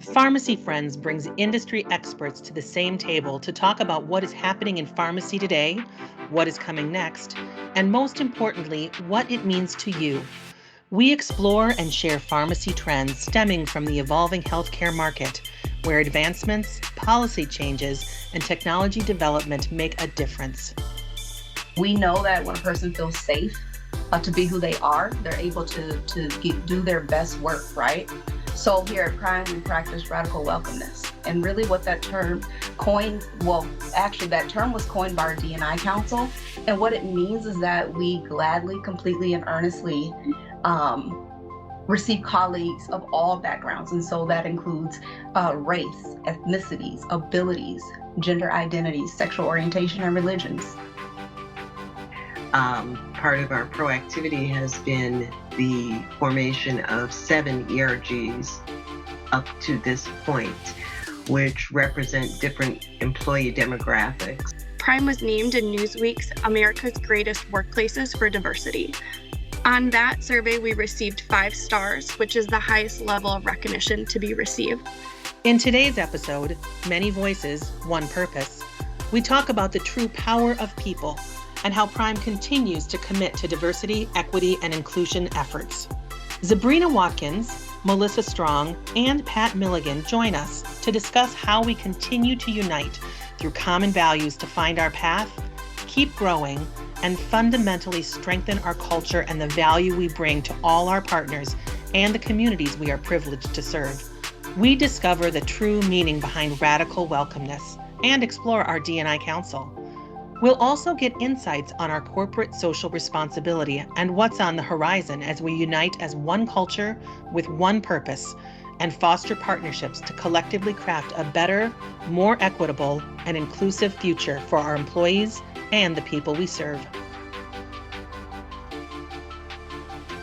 Pharmacy Friends brings industry experts to the same table to talk about what is happening in pharmacy today, what is coming next, and most importantly, what it means to you. We explore and share pharmacy trends stemming from the evolving healthcare market, where advancements, policy changes, and technology development make a difference. We know that when a person feels safe to be who they are, they're able to do their best work, right? So here at Prime, we practice radical welcomeness. And really what that term that term was coined by our DEI Council. And what it means is that we gladly, completely, and earnestly receive colleagues of all backgrounds. And so that includes race, ethnicities, abilities, gender identities, sexual orientation, and religions. Part of our proactivity has been the formation of 7 ERGs up to this point, which represent different employee demographics. Prime was named in Newsweek's America's Greatest Workplaces for Diversity. On that survey, we received 5 stars, which is the highest level of recognition to be received. In today's episode, Many Voices, One Purpose, we talk about the true power of people and how Prime continues to commit to diversity, equity, and inclusion efforts. Zabrina Watkins, Melissa Strong, and Pat Milligan join us to discuss how we continue to unite through common values to find our path, keep growing, and fundamentally strengthen our culture and the value we bring to all our partners and the communities we are privileged to serve. We discover the true meaning behind radical welcomeness and explore our DEI Council. We'll also get insights on our corporate social responsibility and what's on the horizon as we unite as one culture with one purpose and foster partnerships to collectively craft a better, more equitable, and inclusive future for our employees and the people we serve.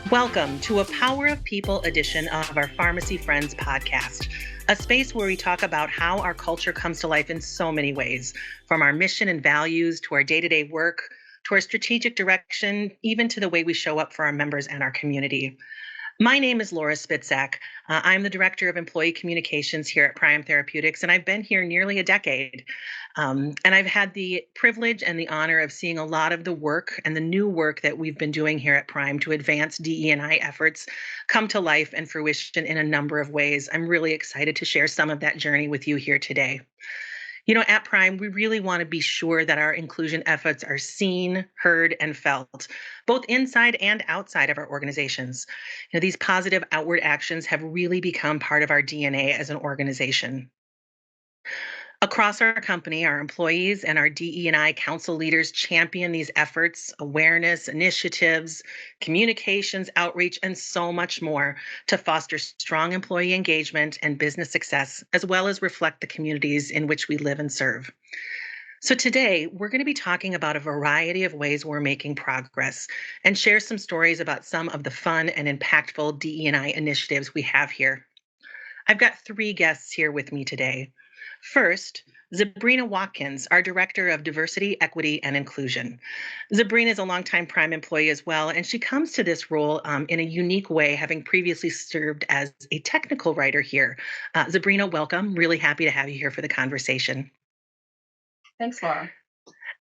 Welcome to a Power of People edition of our Pharmacy Friends podcast, a space where we talk about how our culture comes to life in so many ways, from our mission and values to our day-to-day work, to our strategic direction, even to the way we show up for our members and our community. My name is Laura Spitzack. I'm the Director of Employee Communications here at Prime Therapeutics, and I've been here nearly a decade. And I've had the privilege and the honor of seeing a lot of the work and the new work that we've been doing here at Prime to advance DE&I efforts come to life and fruition in a number of ways. I'm really excited to share some of that journey with you here today. You know, at Prime, we really want to be sure that our inclusion efforts are seen, heard, and felt, both inside and outside of our organizations. You know, these positive outward actions have really become part of our DNA as an organization. Across our company, our employees and our DE&I council leaders champion these efforts, awareness, initiatives, communications, outreach, and so much more to foster strong employee engagement and business success, as well as reflect the communities in which we live and serve. So today, we're going to be talking about a variety of ways we're making progress and share some stories about some of the fun and impactful DE&I initiatives we have here. I've got 3 guests here with me today. First, Zabrina Watkins, our Director of Diversity, Equity, and Inclusion. Zabrina is a longtime Prime employee as well, and she comes to this role in a unique way, having previously served as a technical writer here. Zabrina, welcome. Really happy to have you here for the conversation. Thanks, Laura.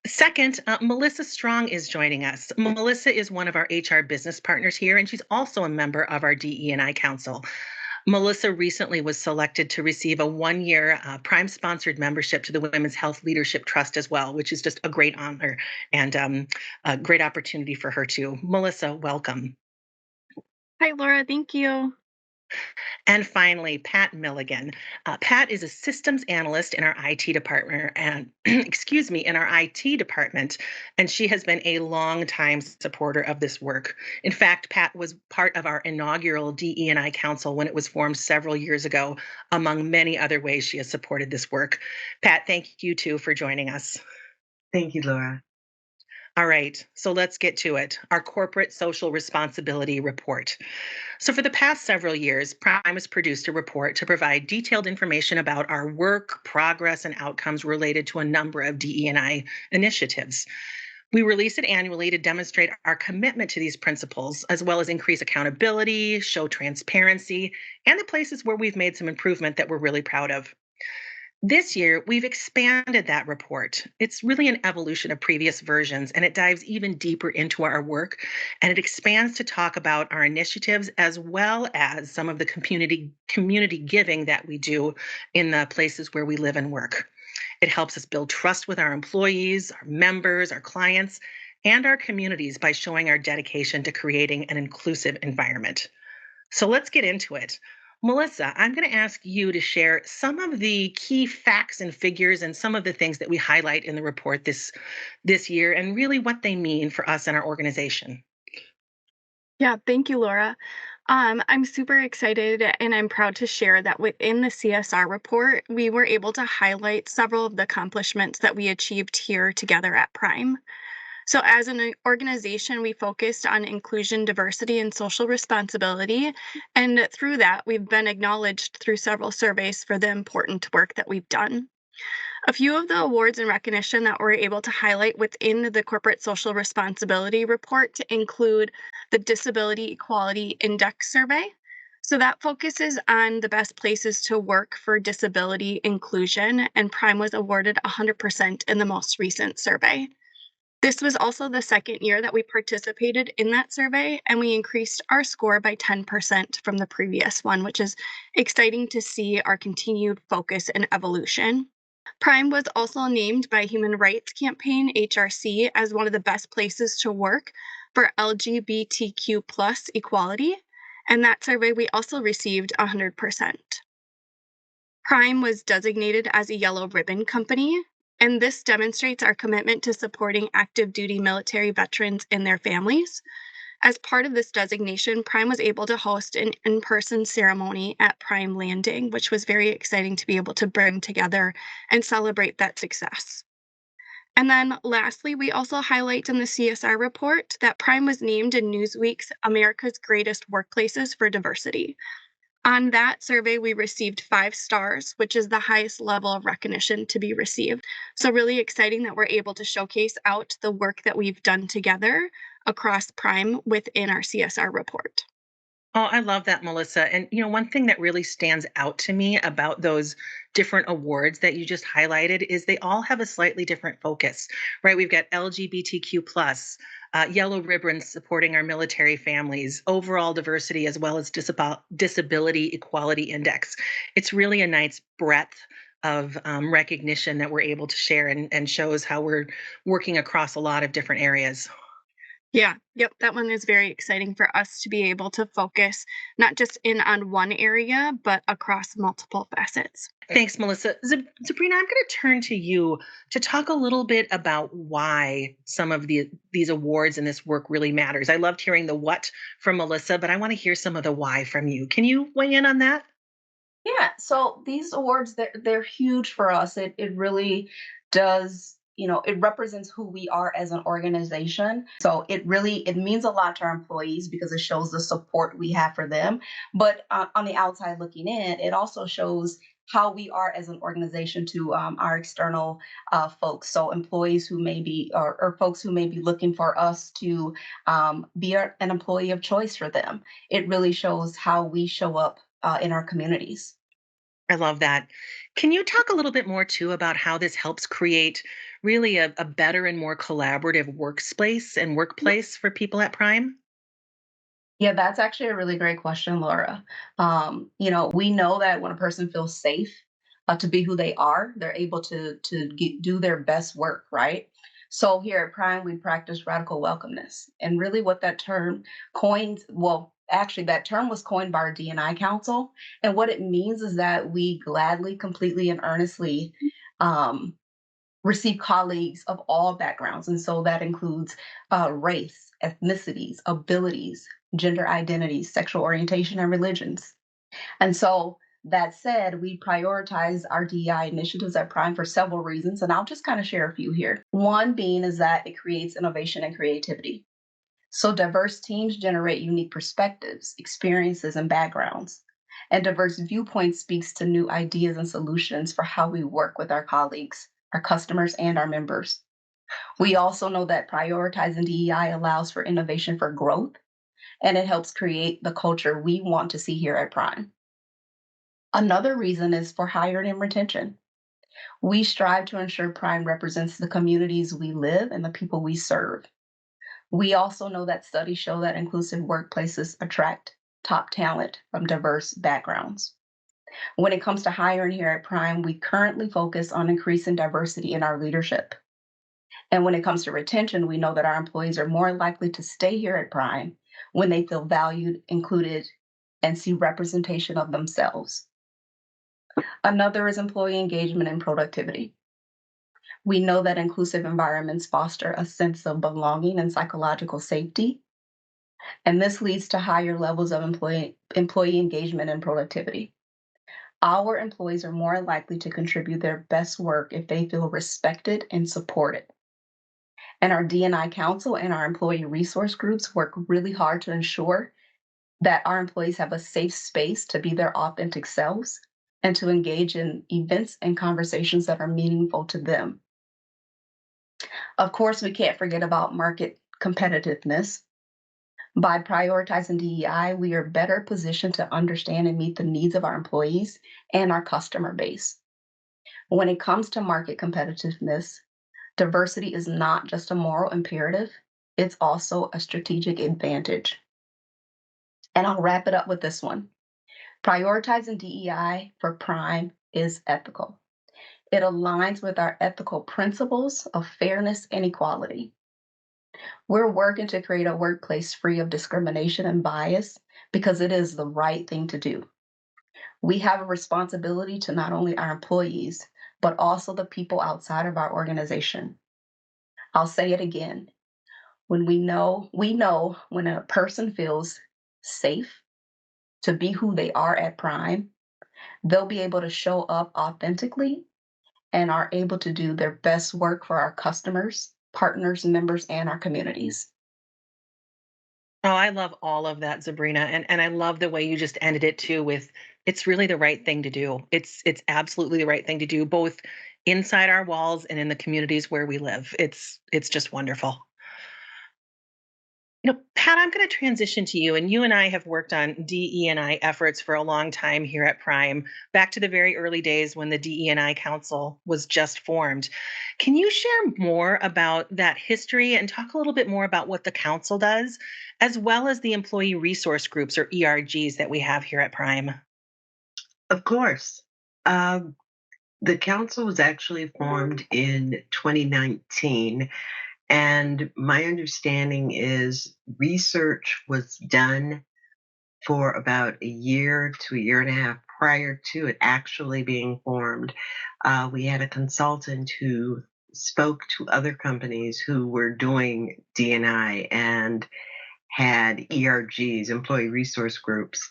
Second, Melissa Strong is joining us. Melissa is one of our HR business partners here, and she's also a member of our DE&I Council. Melissa recently was selected to receive a 1-year Prime-sponsored membership to the Women's Health Leadership Trust as well, which is just a great honor and a great opportunity for her too. Melissa, welcome. Hi, Laura. Thank you. And finally, Pat Milligan. Pat is a systems analyst in our IT department, and in our IT department, and she has been a long-time supporter of this work. In fact, Pat was part of our inaugural DE&I Council when it was formed several years ago, among many other ways she has supported this work. Pat, thank you too for joining us. Thank you, Laura. All right, so let's get to it. Our corporate social responsibility report. So for the past several years, Prime has produced a report to provide detailed information about our work, progress, and outcomes related to a number of DE&I initiatives. We release it annually to demonstrate our commitment to these principles, as well as increase accountability, show transparency, and the places where we've made some improvement that we're really proud of. This year, we've expanded that report. It's really an evolution of previous versions, and it dives even deeper into our work, and it expands to talk about our initiatives as well as some of the community giving that we do in the places where we live and work. It helps us build trust with our employees, our members, our clients, and our communities by showing our dedication to creating an inclusive environment. So let's get into it. Melissa, I'm going to ask you to share some of the key facts and figures and some of the things that we highlight in the report this year and really what they mean for us and our organization. Yeah, thank you, Laura. I'm super excited and I'm proud to share that within the CSR report, we were able to highlight several of the accomplishments that we achieved here together at Prime. So, as an organization, we focused on inclusion, diversity, and social responsibility. And through that, we've been acknowledged through several surveys for the important work that we've done. A few of the awards and recognition that we're able to highlight within the Corporate Social Responsibility Report include the Disability Equality Index Survey. So that focuses on the best places to work for disability inclusion, and Prime was awarded 100% in the most recent survey. This was also the second year that we participated in that survey, and we increased our score by 10% from the previous one, which is exciting to see our continued focus and evolution. Prime was also named by Human Rights Campaign HRC as one of the best places to work for LGBTQ plus equality, and that survey we also received 100%. Prime was designated as a yellow ribbon company, and this demonstrates our commitment to supporting active duty military veterans and their families. As part of this designation, Prime was able to host an in person ceremony at Prime Landing, which was very exciting to be able to bring together and celebrate that success. And then lastly, we also highlight in the CSR report that Prime was named in Newsweek's America's Greatest Workplaces for Diversity. On that survey, we received 5 stars, which is the highest level of recognition to be received. So, really exciting that we're able to showcase out the work that we've done together across Prime within our CSR report. Oh, I love that, Melissa. And one thing that really stands out to me about those different awards that you just highlighted is they all have a slightly different focus, right? We've got LGBTQ plus, yellow ribbons supporting our military families, overall diversity, as well as disability equality index. It's really a nice breadth of recognition that we're able to share and shows how we're working across a lot of different areas. Yeah, yep, that one is very exciting for us to be able to focus not just in on one area, but across multiple facets. Thanks, Melissa. Sabrina, I'm going to turn to you to talk a little bit about why some of these awards and this work really matters. I loved hearing the what from Melissa, but I want to hear some of the why from you. Can you weigh in on that? Yeah, so these awards they're huge for us. It really does, it represents who we are as an organization. So it means a lot to our employees because it shows the support we have for them. But on the outside looking in, it also shows how we are as an organization to our external folks. So employees who may be or folks who may be looking for us to be an employee of choice for them. It really shows how we show up in our communities. I love that. Can you talk a little bit more too about how this helps create really a better and more collaborative workspace and workplace for people at Prime? Yeah, that's actually a really great question, Laura. We know that when a person feels safe to be who they are, they're able to do their best work, right? So here at Prime, we practice radical welcomeness, and really, what that term coined, well, actually, that term was coined by our D&I Council, and what it means is that we gladly, completely, and earnestly um, receive colleagues of all backgrounds. And so that includes race, ethnicities, abilities, gender identities, sexual orientation, and religions. And so that said, we prioritize our DEI initiatives at Prime for several reasons. And I'll just kind of share a few here. One being is that it creates innovation and creativity. So diverse teams generate unique perspectives, experiences, and backgrounds. And diverse viewpoints speaks to new ideas and solutions for how we work with our colleagues, our customers, and our members. We also know that prioritizing DEI allows for innovation for growth, and it helps create the culture we want to see here at Prime. Another reason is for hiring and retention. We strive to ensure Prime represents the communities we live and the people we serve. We also know that studies show that inclusive workplaces attract top talent from diverse backgrounds. When it comes to hiring here at Prime, we currently focus on increasing diversity in our leadership. And when it comes to retention, we know that our employees are more likely to stay here at Prime when they feel valued, included, and see representation of themselves. Another is employee engagement and productivity. We know that inclusive environments foster a sense of belonging and psychological safety, and this leads to higher levels of employee engagement and productivity. Our employees are more likely to contribute their best work if they feel respected and supported. And our DEI Council and our employee resource groups work really hard to ensure that our employees have a safe space to be their authentic selves and to engage in events and conversations that are meaningful to them. Of course, we can't forget about market competitiveness. By prioritizing DEI, we are better positioned to understand and meet the needs of our employees and our customer base. When it comes to market competitiveness, diversity is not just a moral imperative, it's also a strategic advantage. And I'll wrap it up with this one. Prioritizing DEI for Prime is ethical. It aligns with our ethical principles of fairness and equality. We're working to create a workplace free of discrimination and bias because it is the right thing to do. We have a responsibility to not only our employees, but also the people outside of our organization. I'll say it again. When we know when a person feels safe to be who they are at Prime, they'll be able to show up authentically and are able to do their best work for our customers, partners, members, and our communities. Oh, I love all of that, Zabrina. And I love the way you just ended it too with it's really the right thing to do. It's absolutely the right thing to do, both inside our walls and in the communities where we live. It's just wonderful. Pat, I'm going to transition to you, and you and I have worked on DE&I efforts for a long time here at Prime, back to the very early days when the DE&I Council was just formed. Can you share more about that history and talk a little bit more about what the council does, as well as the employee resource groups or ERGs that we have here at Prime? Of course. Um, the council was actually formed in 2019. And my understanding is research was done for about a year to a year and a half prior to it actually being formed. We had a consultant who spoke to other companies who were doing D&I and had ERGs, employee resource groups,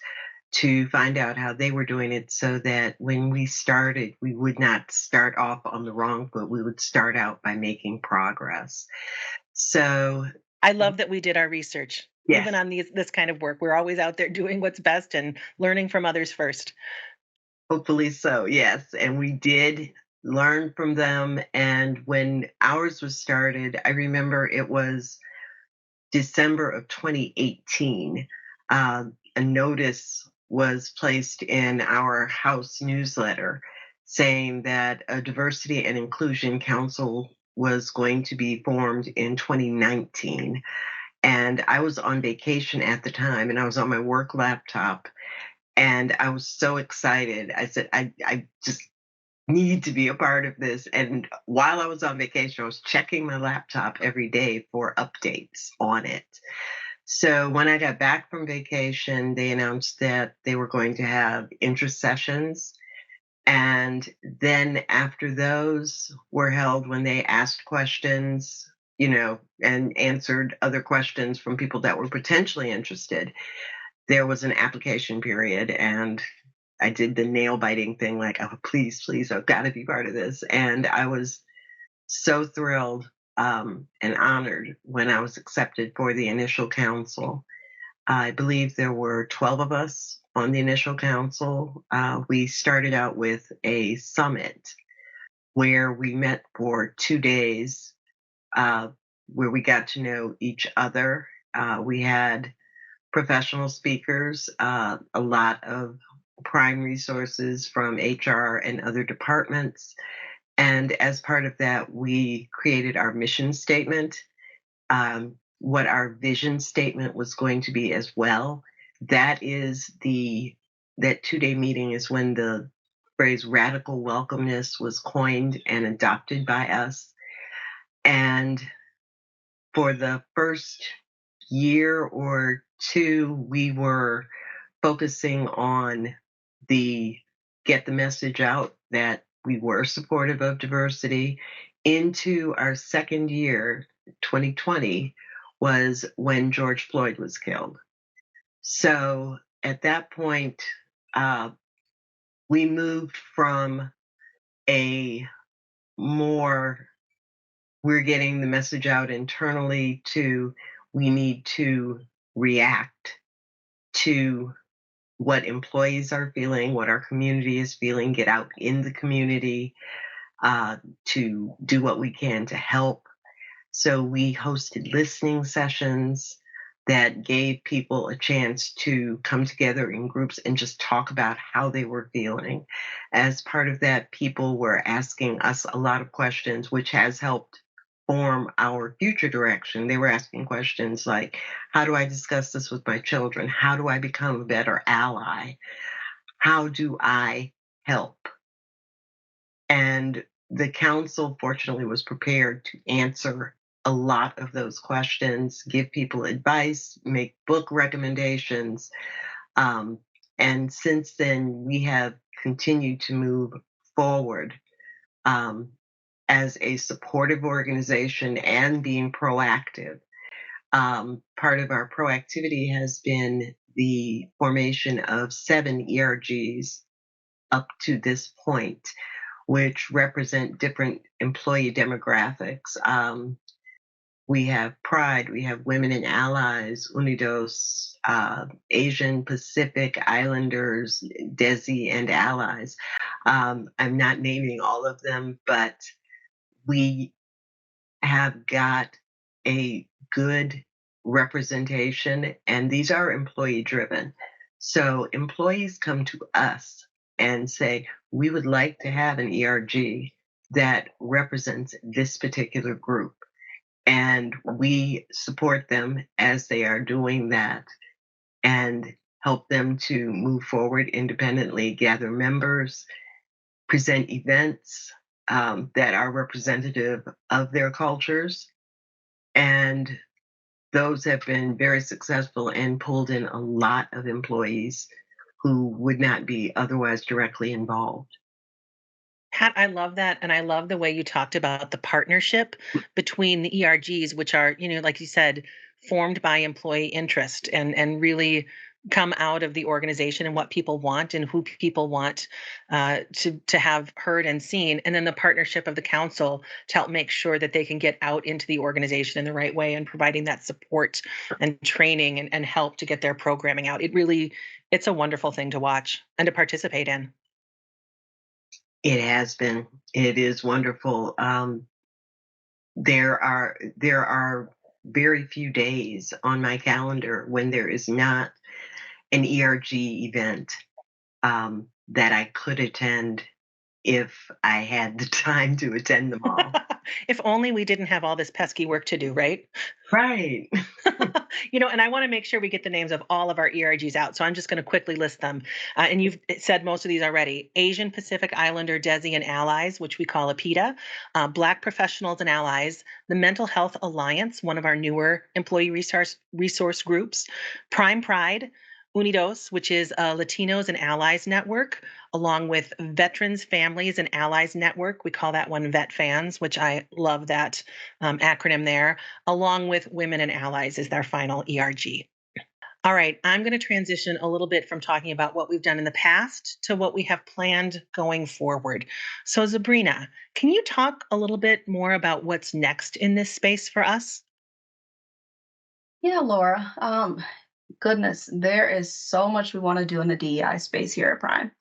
to find out how they were doing it so that when we started, we would not start off on the wrong foot. We would start out by making progress. So, I love that we did our research, yes, even on this kind of work. We're always out there doing what's best and learning from others first. hopefully so, yes. And we did learn from them. And when ours was started, I remember it was December of 2018. A notice was placed in our house newsletter saying that a diversity and inclusion council was going to be formed in 2019. And I was on vacation at the time and I was on my work laptop and I was so excited. I said, I just need to be a part of this. And while I was on vacation, I was checking my laptop every day for updates on it. So when I got back from vacation, they announced that they were going to have interest sessions. And then after those were held, when they asked questions, and answered other questions from people that were potentially interested, there was an application period. And I did the nail biting thing, like, oh, please, I've got to be part of this. And I was so thrilled and honored when I was accepted for the initial council. I believe there were 12 of us on the initial council. We started out with a summit where we met for 2 days where we got to know each other. We had professional speakers, a lot of prime resources from HR and other departments. And as part of that, we created our mission statement, what our vision statement was going to be as well. That 2-day meeting is when the phrase radical welcomeness was coined and adopted by us. And for the first year or two, we were focusing on the get the message out that we were supportive of diversity. Into our second year, 2020, was when George Floyd was killed. So at that point, uh, we moved from a more we're getting the message out internally to we need to react to what employees are feeling, what our community is feeling, get out in the community to do what we can to help. So we hosted listening sessions that gave people a chance to come together in groups and just talk about how they were feeling. As part of that, people were asking us a lot of questions, which has helped form our future direction. They were asking questions like, how do I discuss this with my children? How do I become a better ally? How do I help? And the council, fortunately, was prepared to answer a lot of those questions, give people advice, make book recommendations. Um, and since then, we have continued to move forward um, as a supportive organization and being proactive. Part of our proactivity has been the formation of 7 ERGs up to this point, which represent different employee demographics. We have Pride, we have Women and Allies, Unidos, Asian Pacific Islanders, DESI, and Allies. I'm not naming all of them, but we have got a good representation, and these are employee driven. So employees come to us and say, we would like to have an ERG that represents this particular group. And we support them as they are doing that and help them to move forward independently, gather members, present events that are representative of their cultures. And those have been very successful and pulled in a lot of employees who would not be otherwise directly involved. Pat, I love that. And I love the way you talked about the partnership between the ERGs, which are, like you said, formed by employee interest and really come out of the organization and what people want and who people want to have heard and seen. And then the partnership of the council to help make sure that they can get out into the organization in the right way and providing that support and training and help to get their programming out. It's a wonderful thing to watch and to participate in. It has been. It is wonderful. There are very few days on my calendar when there is not an ERG event that I could attend if I had the time to attend them all. If only we didn't have all this pesky work to do, right? Right. And I want to make sure we get the names of all of our ERGs out. So I'm just going to quickly list them. And you've said most of these already. Asian Pacific Islander, DESI, and Allies, which we call APITA. Black Professionals and Allies. The Mental Health Alliance, one of our newer employee resource groups. Prime Pride. Unidos, which is a Latinos and Allies network, along with Veterans, Families, and Allies Network. We call that one Vet Fans, which I love that acronym there, along with Women and Allies is their final ERG. All right, I'm going to transition a little bit from talking about what we've done in the past to what we have planned going forward. So, Zabrina, can you talk a little bit more about what's next in this space for us? Yeah, Laura. Goodness, there is so much we want to do in the DEI space here at Prime.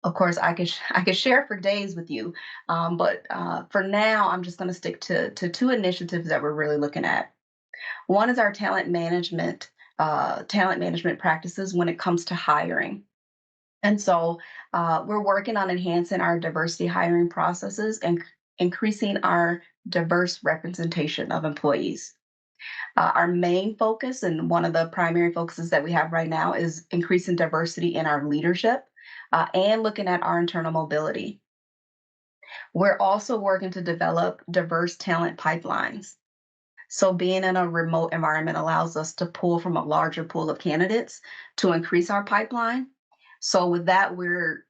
Of course, I could share for days with you, but for now, I'm just going to stick to two initiatives that we're really looking at. One is our talent management practices when it comes to hiring. And so we're working on enhancing our diversity hiring processes and increasing our diverse representation of employees. Our main focus and one of the primary focuses that we have right now is increasing diversity in our leadership and looking at our internal mobility. We're also working to develop diverse talent pipelines. So being in a remote environment allows us to pull from a larger pool of candidates to increase our pipeline. So with that, we're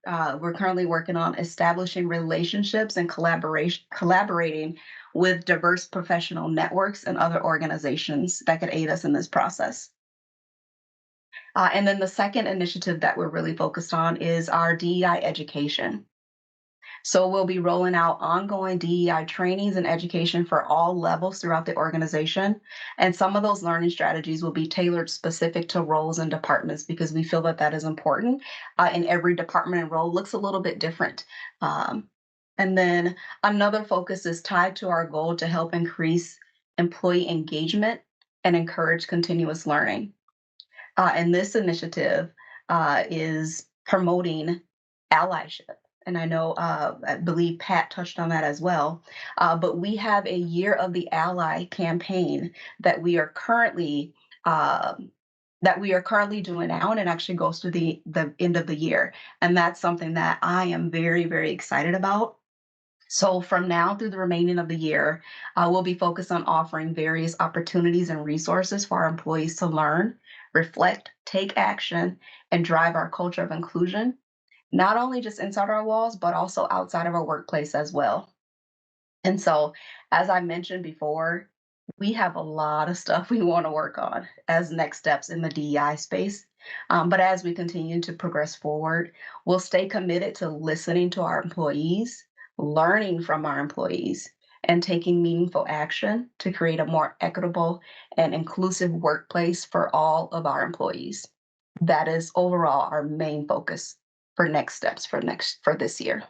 currently working on establishing relationships and collaborating with diverse professional networks and other organizations that could aid us in this process. And then the second initiative that we're really focused on is our DEI education. So we'll be rolling out ongoing DEI trainings and education for all levels throughout the organization. And some of those learning strategies will be tailored specific to roles and departments because we feel that that is important. And every department and role looks a little bit different. And then another focus is tied to our goal to help increase employee engagement and encourage continuous learning. And this initiative is promoting allyship. And I know, I believe Pat touched on that as well. But we have a Year of the Ally campaign that we are currently doing now, and it actually goes to the end of the year. And that's something that I am very, very excited about. So from now through the remaining of the year, we'll be focused on offering various opportunities and resources for our employees to learn, reflect, take action, and drive our culture of inclusion, not only just inside our walls, but also outside of our workplace as well. And so, as I mentioned before, we have a lot of stuff we want to work on as next steps in the DEI space. But as we continue to progress forward, we'll stay committed to listening to our employees, learning from our employees, and taking meaningful action to create a more equitable and inclusive workplace for all of our employees. That is overall our main focus for next steps for this year.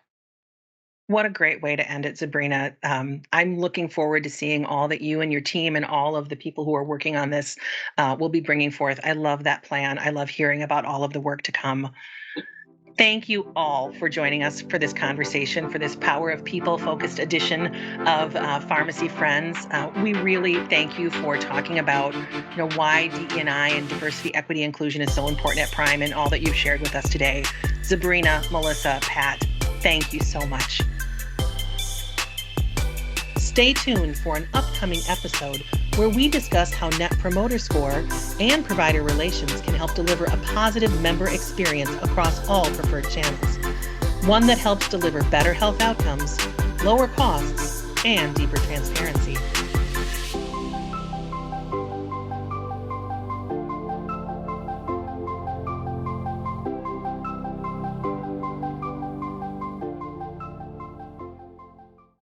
What a great way to end it, Zabrina. I'm looking forward to seeing all that you and your team and all of the people who are working on this will be bringing forth. I love that plan. I love hearing about all of the work to come. Thank you all for joining us for this conversation, for this Power of People focused edition of Pharmacy Friends. We really thank you for talking about why DE&I and diversity, equity, inclusion is so important at Prime and all that you've shared with us today. Zabrina, Melissa, Pat, thank you so much. Stay tuned for an upcoming episode where we discuss how Net Promoter Score and provider relations can help deliver a positive member experience across all preferred channels. One that helps deliver better health outcomes, lower costs, and deeper transparency.